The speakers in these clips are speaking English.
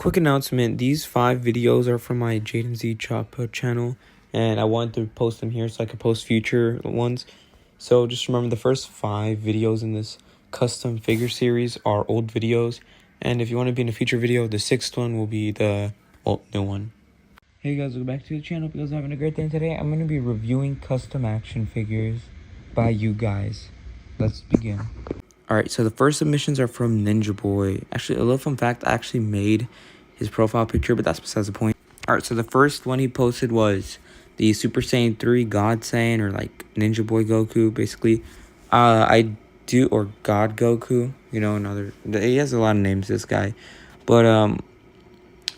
Quick announcement, these 5 videos are from my Jaden Z Choppa channel, and I wanted to post them here so I could post future ones. So just remember, the first 5 videos in this custom figure series are old videos, and if you want to be in a future video, the 6th one will be the new one. Hey guys, welcome back to the channel. Hope you guys are having a great day. Today I'm going to be reviewing custom action figures by you guys. Let's begin. Alright, so the first submissions are from Ninja Boy. Actually, a little fun fact, I actually made his profile picture, but that's besides the point. Alright, so the first one he posted was the Super Saiyan 3 God Saiyan, or like Ninja Boy Goku, basically. Or God Goku, he has a lot of names, this guy. But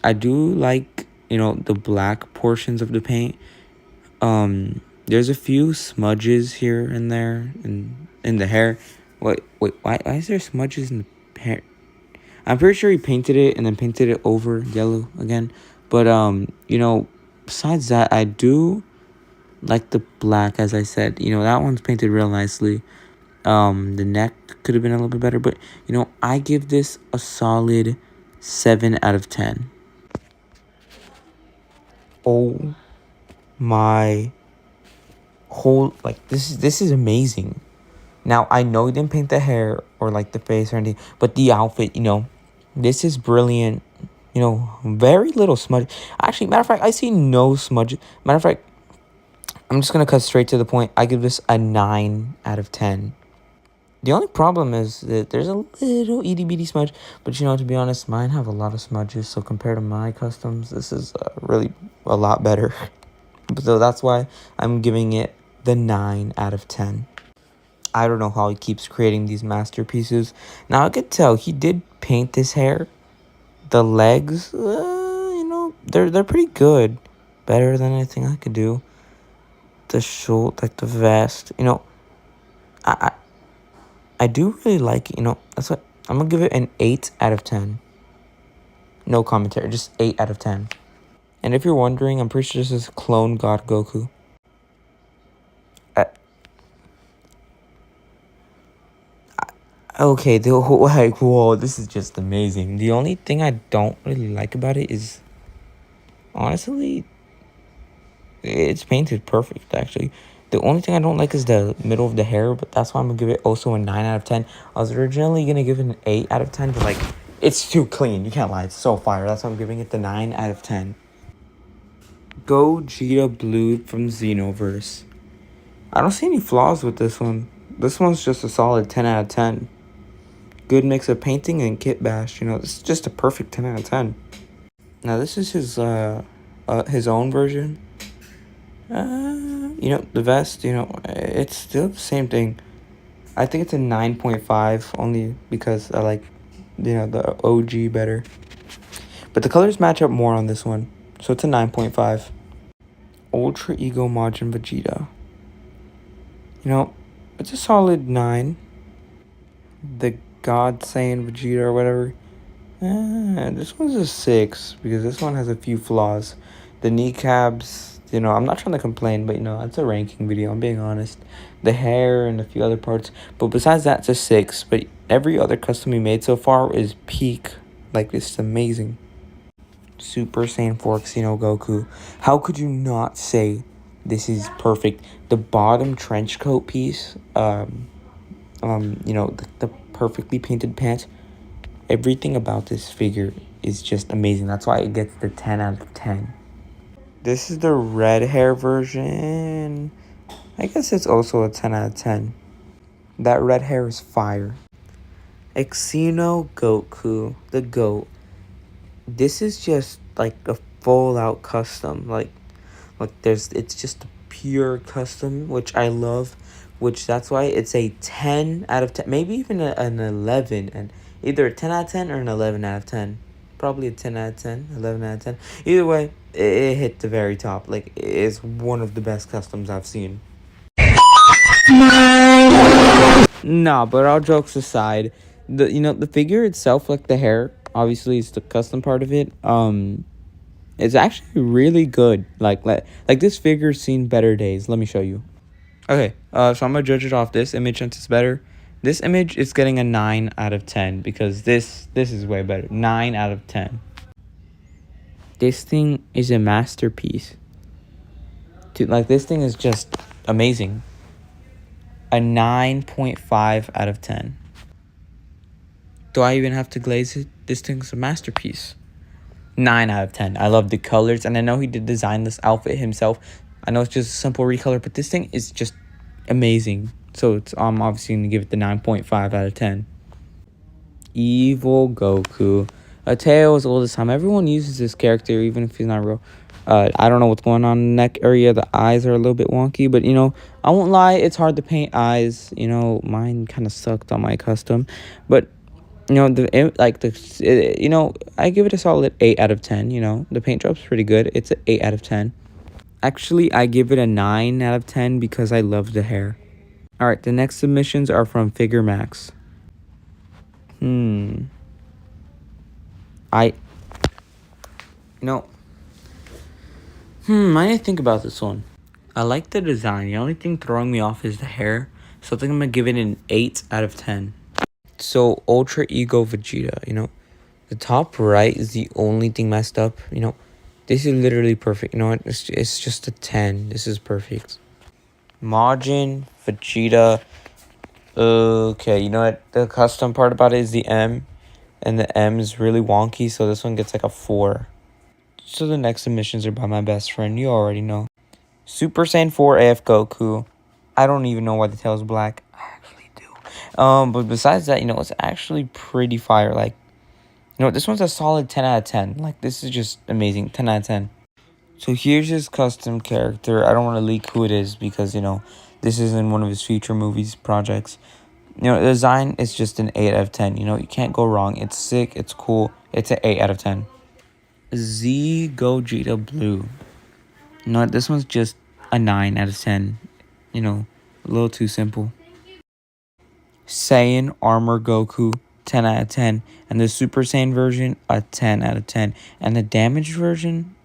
I do like, the black portions of the paint. There's a few smudges here and there in the hair. Wait, why is there smudges in the hair? I'm pretty sure he painted it and then painted it over yellow again. But, besides that, I do like the black, as I said. That one's painted real nicely. The neck could have been a little bit better. But, I give this a solid 7 out of 10. Oh my whole, this is amazing. Now, I know he didn't paint the hair or, the face or anything, but the outfit, this is brilliant. Very little smudge. Actually, matter of fact, I see no smudge. Matter of fact, I'm just going to cut straight to the point. I give this a 9 out of 10. The only problem is that there's a little itty-bitty smudge, but, to be honest, mine have a lot of smudges, so compared to my customs, this is really a lot better. So that's why I'm giving it the 9 out of 10. I don't know how he keeps creating these masterpieces. Now, I could tell he did paint this hair. The legs, they're pretty good. Better than anything I could do. The shoulder, the vest, I do really like it, That's what, I'm going to give it an 8 out of 10. No commentary, just 8 out of 10. And if you're wondering, I'm pretty sure this is clone God Goku. Okay, whoa, this is just amazing. The only thing I don't really like about it is, honestly, it's painted perfect, actually. The only thing I don't like is the middle of the hair, but that's why I'm going to give it also a 9 out of 10. I was originally going to give it an 8 out of 10, but, it's too clean. You can't lie. It's so fire. That's why I'm giving it the 9 out of 10. Gogeta Blue from Xenoverse. I don't see any flaws with this one. This one's just a solid 10 out of 10. Good mix of painting and kit bash. This is just a perfect 10 out of 10. Now, this is his own version. The vest, it's still the same thing. I think it's a 9.5 only because I like, the OG better. But the colors match up more on this one. So it's a 9.5. Ultra Ego Majin Vegeta. It's a solid 9. The God Saiyan Vegeta or whatever. This one's a 6 because this one has a few flaws. The kneecaps, I'm not trying to complain, but it's a ranking video, I'm being honest. The hair and a few other parts. But besides that, it's a 6. But every other custom we made so far is peak. This is amazing. Super Saiyan 4 Xeno Goku. How could you not say this is perfect? The bottom trench coat piece, the perfectly painted pants. Everything about this figure is just amazing. That's why it gets the 10 out of 10. This is the red hair version. I guess it's also a 10 out of 10. That red hair is fire. Xeno Goku, the GOAT. This is just a full out custom. It's just a pure custom, which I love. Which that's why it's a 10 out of 10. Maybe even an 11. And either a 10 out of 10 or an 11 out of 10. Probably a 10 out of 10, 11 out of 10. Either way, it hit the very top. It's one of the best customs I've seen. Nah, but all jokes aside, the figure itself, the hair, obviously is the custom part of it. It's actually really good. Like this figure's seen better days. Let me show you. Okay, so I'm gonna judge it off this image since it's better. This image is getting a 9 out of 10 because this is way better. 9 out of 10. this thing is a masterpiece. Dude, like, this thing is just amazing. A 9.5 out of 10. Do I even have to glaze it? This thing's a masterpiece. 9 out of 10. I love the colors, and I know he did design this outfit himself. I know it's just a simple recolor, but this thing is just amazing. So I'm obviously going to give it the 9.5 out of 10. Evil Goku. A tale as old as time. Everyone uses this character, even if he's not real. I don't know what's going on in the neck area. The eyes are a little bit wonky, but, you know, I won't lie. It's hard to paint eyes. You know, mine kind of sucked on my custom. But, you know, I give it a solid 8 out of 10. You know, the paint job's pretty good. It's an 8 out of 10. Actually, I give it a 9 out of 10 because I love the hair. All right, the next submissions are from Figure Max. I need to think about this one. I like the design. The only thing throwing me off is the hair. So I think I'm going to give it an 8 out of 10. So, Ultra Ego Vegeta, you know. The top right is the only thing messed up. You know, this is literally perfect. You know what? It's just a 10. This is perfect. Majin, Vegeta. Okay, you know what? The custom part about it is the M. And the M is really wonky, so this one gets like a 4. So the next submissions are by my best friend. You already know. Super Saiyan 4 AF Goku. I don't even know why the tail is black. I actually do. But besides that, you know, it's actually pretty fire. Like, you know, this one's a solid 10 out of 10. Like, this is just amazing. 10 out of 10. So here's his custom character. I don't want to leak who it is because, you know, this is in one of his future movies projects. You know, the design is just an 8 out of 10. You know, you can't go wrong. It's sick. It's cool. It's an 8 out of 10. Z Gogeta Blue. You know what? This one's just a 9 out of 10. You know, a little too simple. Saiyan Armor Goku, 10 out of 10. And the Super Saiyan version, a 10 out of 10. And the damaged version,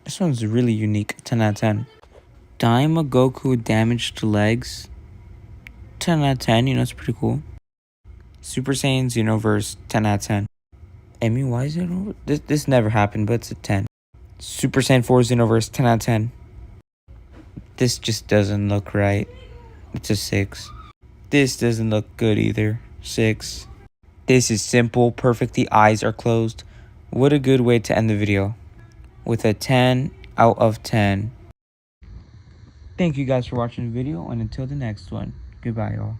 this one's really unique, 10 out of 10. Daima Goku with damaged legs, 10 out of 10. You know, it's pretty cool. Super Saiyan Xenoverse, 10 out of 10. I mean, why is it over? This never happened, but it's a 10. Super Saiyan 4 Xenoverse, 10 out of 10. This just doesn't look right. It's a 6. This doesn't look good either. 6. This is simple, perfect. The eyes are closed. What a good way to end the video. With a 10 out of 10. Thank you guys for watching the video, and until the next one, goodbye, y'all.